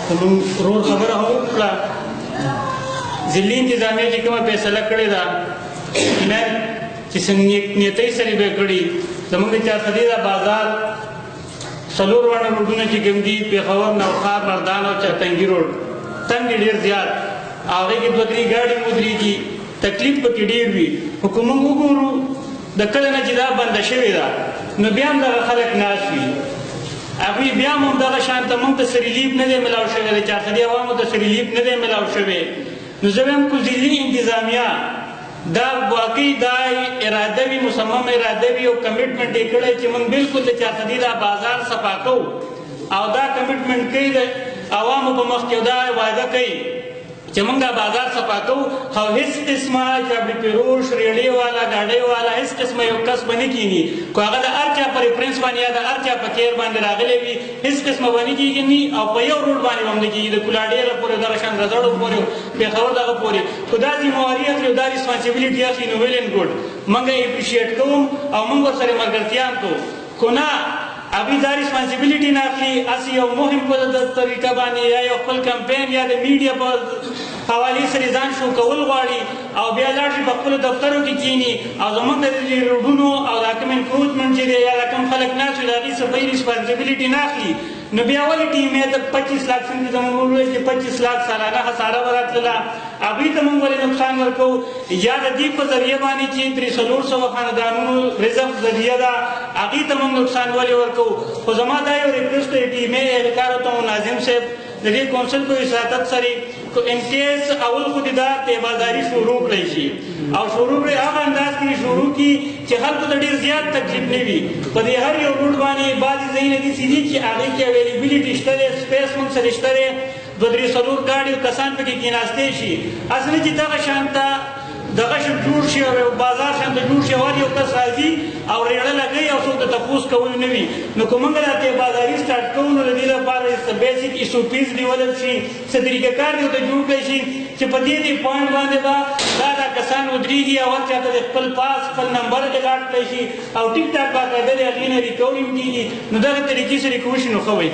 زموږ ورور خبره هم وکړه ضلعي انتظامیه چې کومه فیصله کړې ده چې څنګه نیتۍ سره به کړي زموږ د چارسدې دا بازار څلور واړه روډونه چې کوم دي پېښور نوښار مردان او چرتنګي روډ تنګ ډېر زیات هغې کې دوه درې ګاډي ودرېږي تکلیف پکې ډېر وي خو که موږ وګورو د کله نه چې دا بنده شوې ده نو بیا هم دغه خلک ناست وي هغوی بیا هم دغه شان ته موږ ته سه ریلیف نه دی میلاو شوی د چارسدې عوامو ته سه ریلیف نه دی میلاو شوی نو زه وایم که ضلعي انتظامیه دا واقعي دا اراده وي مصمم اراده وي او کمیټمنټ یې کړی چې موږ بالکل د چارسدې دا بازار صفا کوو او دا کمیټمنټ کوي د عوامو په مخ کې دا وعده کوي چې موږ دا بازار صفا کوو او هېڅ قسمه چابړي پیروش ریړې والا ګاډۍ والا هېڅ قسمه یو کس به نه کښېني که هغه د هر چا په ریفرنس باندې یا د هر چا په کیر باندې راغلی وي هېڅ قسمه به نه کېږي او په یو روډ باندې به هم نه کېږي د کولاډېره پورې دغه شان رزړو پورې پېښور دغه پورې خو دا ذمواري اخلي او دا ریسپانسبلټي اخلي نو ویل اینډ ګوډ موږ یې اپریشیټ کوم او موږ ورسره ملګرتیا هم کوو خو نه ابھی دا ریسپانسبلټي نه اخلي هسې یو مهم په طریقه باندې یا یو خپل کمپین یا د میډیا په حوالې سره ځان شو کول غواړي او بیا لاړ شي په خپلو دفترو کې کښېني او زموږ د دې روډونو او دا کوم انکروچمنټ چې دی یا دا کوم خلک ناست وي د هغې صفایي ریسپانسبلټي نه اخلي نو بیا ولې ټیم یې د 25 لاک څنګه زموږ وویل چې 25 لاک سالانه خساره به راتلله هغوی ته موږ ولې نقصان ورکوو یا د دې په ذریعه باندې چې 400 خاندانونو رزق ذریعه ده هغې ته موږ نقصان ولې ورکوو خو زما دا یو ریکویسټ دی ټیمې اهلکار ته ناظم صاحب د دې کونسل په وساطت سره ان کیس اول خو دا تیبازاري شروع کړی شي او شروع کړی هغه انداز کې شروع کړي چې خلکو ته ډېر زیات تکلیف نه وي په دې هر یو روډ باندې بعضې ځایونه داسې دي چې هغې کې اویلیبلټي شته دی سپیس موږ سره شته دی دوه درې څلور ګاډي کسان پکې کېناستی شي هسې نه چې دغه شان ته دغه شان جوړ شي او بازار شان ته جوړ شي هر یو کس راځي او ریړه لګوي او څوک د تپوس کولو نه وي نو که موږ دا تیبازاري سټارټ کوو نو د دې لپاره بیسک ایسوپیز ډیولپ شي څه طریقه کار دې ورته جوړ کړی شي چې په دې پوینټ باندې به دا کسان ودرېږي او هر چا ته د خپل پاس خپل نمبر الاټ کړی شي او ټیک ټاک باقاعده د هغې نه ریکورډ هم کېږي نو دغه طریقې سره که وشي نو ښه وي